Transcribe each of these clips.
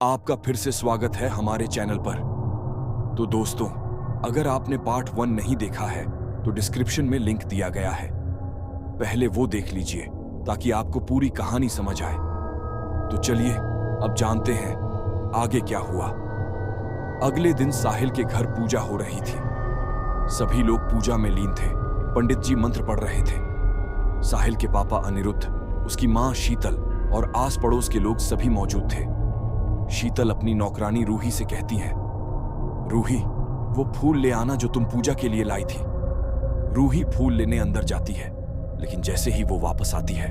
आपका फिर से स्वागत है हमारे चैनल पर। तो दोस्तों, अगर आपने पार्ट 1 नहीं देखा है तो डिस्क्रिप्शन में लिंक दिया गया है, पहले वो देख लीजिए ताकि आपको पूरी कहानी समझ आए। तो चलिए अब जानते हैं आगे क्या हुआ। अगले दिन साहिल के घर पूजा हो रही थी। सभी लोग पूजा में लीन थे। पंडित जी मंत्र पढ़ रहे थे। साहिल के पापा अनिरुद्ध, उसकी मां शीतल और आस पड़ोस के लोग सभी मौजूद थे। शीतल अपनी नौकरानी रूही से कहती है, रूही, वो फूल ले आना जो तुम पूजा के लिए लाई थी। रूही फूल लेने अंदर जाती है, लेकिन जैसे ही वो वापस आती है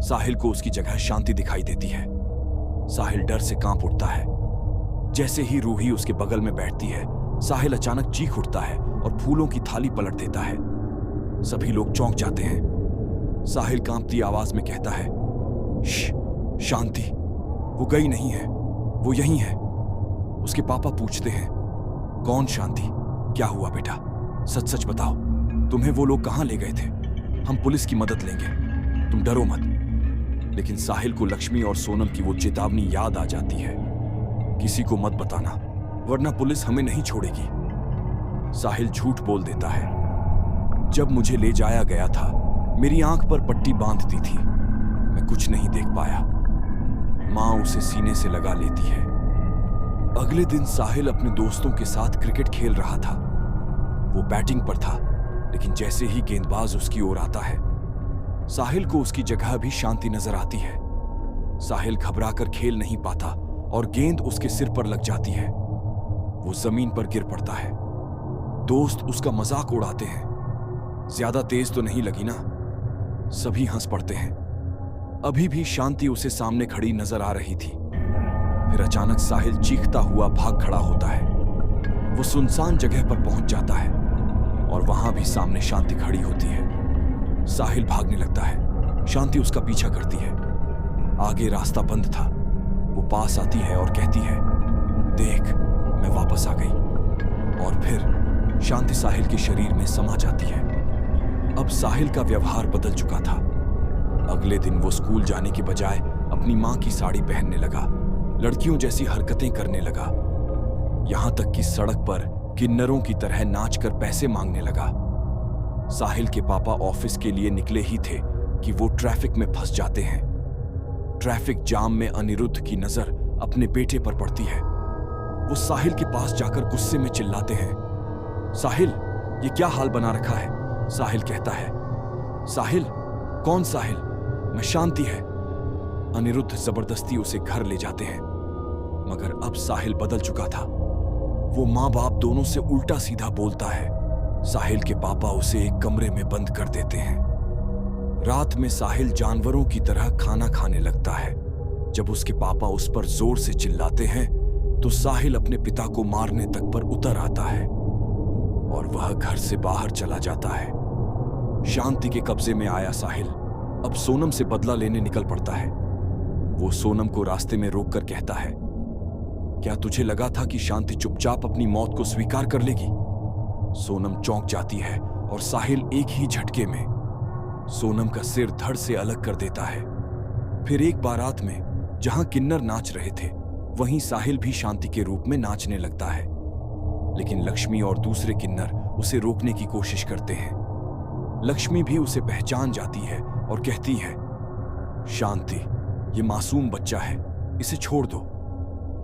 साहिल को उसकी जगह शांति दिखाई देती है। साहिल डर से कांप उठता है। जैसे ही रूही उसके बगल में बैठती है, साहिल अचानक चीख उठता है और फूलों की थाली पलट देता है। सभी लोग चौंक जाते हैं। साहिल कांपती आवाज में कहता है, शांति, वो गई नहीं है, वो यहीं है। उसके पापा पूछते हैं, कौन शांति? क्या हुआ बेटा? सच सच बताओ, तुम्हें वो लोग कहां ले गए थे? हम पुलिस की मदद लेंगे, तुम डरो मत। लेकिन साहिल को लक्ष्मी और सोनम की वो चेतावनी याद आ जाती है, किसी को मत बताना वरना पुलिस हमें नहीं छोड़ेगी। साहिल झूठ बोल देता है, जब मुझे ले जाया गया था मेरी आंख पर पट्टी बांध दी थी, मैं कुछ नहीं देख पाया। मां उसे सीने से लगा लेती है। अगले दिन साहिल अपने दोस्तों के साथ क्रिकेट खेल रहा था। वो बैटिंग पर था, लेकिन जैसे ही गेंदबाज उसकी ओर आता है साहिल को उसकी जगह भी शांति नजर आती है। साहिल घबराकर खेल नहीं पाता और गेंद उसके सिर पर लग जाती है। वो जमीन पर गिर पड़ता है। दोस्त उसका मजाक उड़ाते हैं, ज्यादा तेज तो नहीं लगी ना? सभी हंस पड़ते हैं। अभी भी शांति उसे सामने खड़ी नजर आ रही थी। फिर अचानक साहिल चीखता हुआ भाग खड़ा होता है। वो सुनसान जगह पर पहुंच जाता है और वहां भी सामने शांति खड़ी होती है। साहिल भागने लगता है। शांति उसका पीछा करती है। आगे रास्ता बंद था। वो पास आती है और कहती है, देख, मैं वापस आ गई। और फिर शांति साहिल के शरीर में समा जाती है। अब साहिल का व्यवहार बदल चुका था। अगले दिन वो स्कूल जाने की बजाय अपनी मां की साड़ी पहनने लगा, लड़कियों जैसी हरकतें करने लगा। यहां तक कि सड़क पर किन्नरों की तरह नाचकर पैसे मांगने लगा। साहिल के पापा ऑफिस के लिए निकले ही थे कि वो ट्रैफिक में फंस जाते हैं। ट्रैफिक जाम में अनिरुद्ध की नजर अपने बेटे पर पड़ती है। वो साहिल के पास जाकर गुस्से में चिल्लाते हैं, साहिल, ये क्या हाल बना रखा है? साहिल कहता है, साहिल? कौन साहिल? मैं शांति है। अनिरुद्ध जबरदस्ती उसे घर ले जाते हैं, मगर अब साहिल बदल चुका था। वो मां बाप दोनों से उल्टा सीधा बोलता है। साहिल के पापा उसे एक कमरे में बंद कर देते हैं। रात में साहिल जानवरों की तरह खाना खाने लगता है। जब उसके पापा उस पर जोर से चिल्लाते हैं तो साहिल अपने पिता को मारने तक पर उतर आता है और वह घर से बाहर चला जाता है। शांति के कब्जे में आया साहिल अब सोनम से बदला लेने निकल पड़ता है। वो सोनम को रास्ते में रोककर कहता है, क्या तुझे लगा था कि शांति चुपचाप अपनी मौत को स्वीकार कर लेगी? सोनम चौंक जाती है और साहिल एक ही झटके में सोनम का सिर धड़ से अलग कर देता है। फिर एक बारात में जहां किन्नर नाच रहे थे वहीं साहिल भी शांति के रूप में नाचने लगता है, लेकिन लक्ष्मी और दूसरे किन्नर उसे रोकने की कोशिश करते हैं। लक्ष्मी भी उसे पहचान जाती है और कहती है, शांति, ये मासूम बच्चा है, इसे छोड़ दो।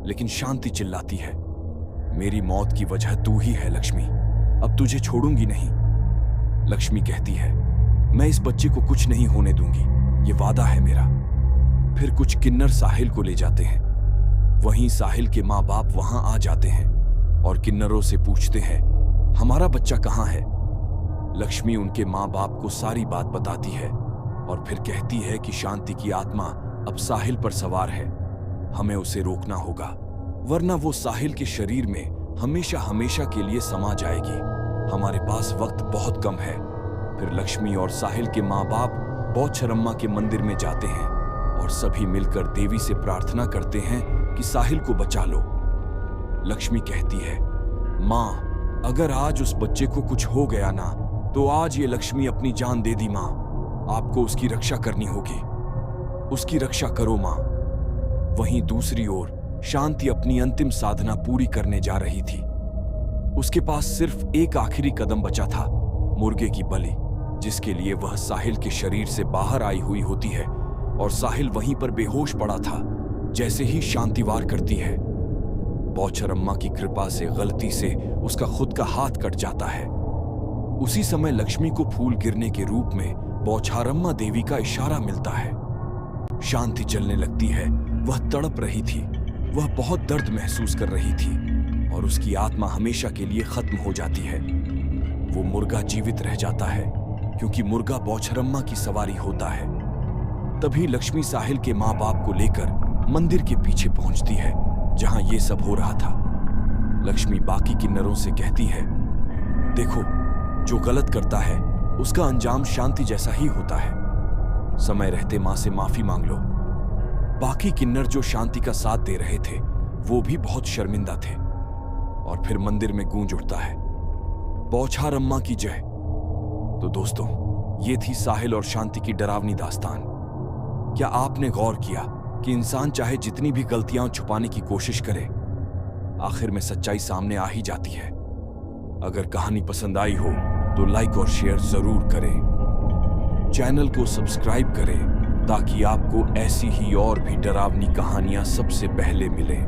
लेकिन शांति चिल्लाती है, मेरी मौत की वजह तू ही है लक्ष्मी, अब तुझे छोड़ूंगी नहीं। लक्ष्मी कहती है, मैं इस बच्चे को कुछ नहीं होने दूंगी, ये वादा है मेरा। फिर कुछ किन्नर साहिल को ले जाते हैं। वहीं साहिल के माँ बाप वहां आ जाते हैं और किन्नरों से पूछते हैं, हमारा बच्चा कहाँ है? लक्ष्मी उनके माँ बाप को सारी बात बताती है और फिर कहती है कि शांति की आत्मा अब साहिल पर सवार है, हमें उसे रोकना होगा वरना वो साहिल के शरीर में हमेशा हमेशा के लिए समा जाएगी। हमारे पास वक्त बहुत कम है। फिर लक्ष्मी और साहिल के माँ बाप बौद्धशरम्मा के मंदिर में जाते हैं और सभी मिलकर देवी से प्रार्थना करते हैं कि साहिल को बचा लो। लक्ष्मी कहती है, माँ, अगर आज उस बच्चे को कुछ हो गया ना तो आज ये लक्ष्मी अपनी जान दे दी। माँ, आपको उसकी रक्षा करनी होगी, उसकी रक्षा करो माँ। वहीं दूसरी ओर शांति अपनी अंतिम साधना पूरी करने जा रही थी। उसके पास सिर्फ एक आखिरी कदम बचा था, मुर्गे की बलि, जिसके लिए वह साहिल के शरीर से बाहर आई हुई होती है और साहिल वहीं पर बेहोश पड़ा था जैसे ही शांति वार करती है। बौछार अम्मा की कृपा से गलती से उसका खुद का हाथ कट जाता है। उसी समय लक्ष्मी को फूल गिरने के रूप में बौछारम्मा देवी का इशारा मिलता है। शांति जलने लगती है। वह तड़प रही थी, वह बहुत दर्द महसूस कर रही थी और उसकी आत्मा हमेशा के लिए खत्म हो जाती है। वो मुर्गा जीवित रह जाता है क्योंकि मुर्गा बौछारम्मा की सवारी होता है। तभी लक्ष्मी साहिल के माँ बाप को लेकर मंदिर के पीछे पहुंचती है जहां ये सब हो रहा था। लक्ष्मी बाकी किन्नरों से कहती है, देखो, जो गलत करता है उसका अंजाम शांति जैसा ही होता है। समय रहते मां से माफी मांग लो। बाकी किन्नर जो शांति का साथ दे रहे थे वो भी बहुत शर्मिंदा थे। और फिर मंदिर में गूंज उठता है, बौछार अम्मा की जय। तो दोस्तों, ये थी साहिल और शांति की डरावनी दास्तान। क्या आपने गौर किया कि इंसान चाहे जितनी भी गलतियां छुपाने की कोशिश करे, आखिर में सच्चाई सामने आ ही जाती है। अगर कहानी पसंद आई हो तो लाइक और शेयर जरूर करें। चैनल को सब्सक्राइब करें ताकि आपको ऐसी ही और भी डरावनी कहानियां सबसे पहले मिलें।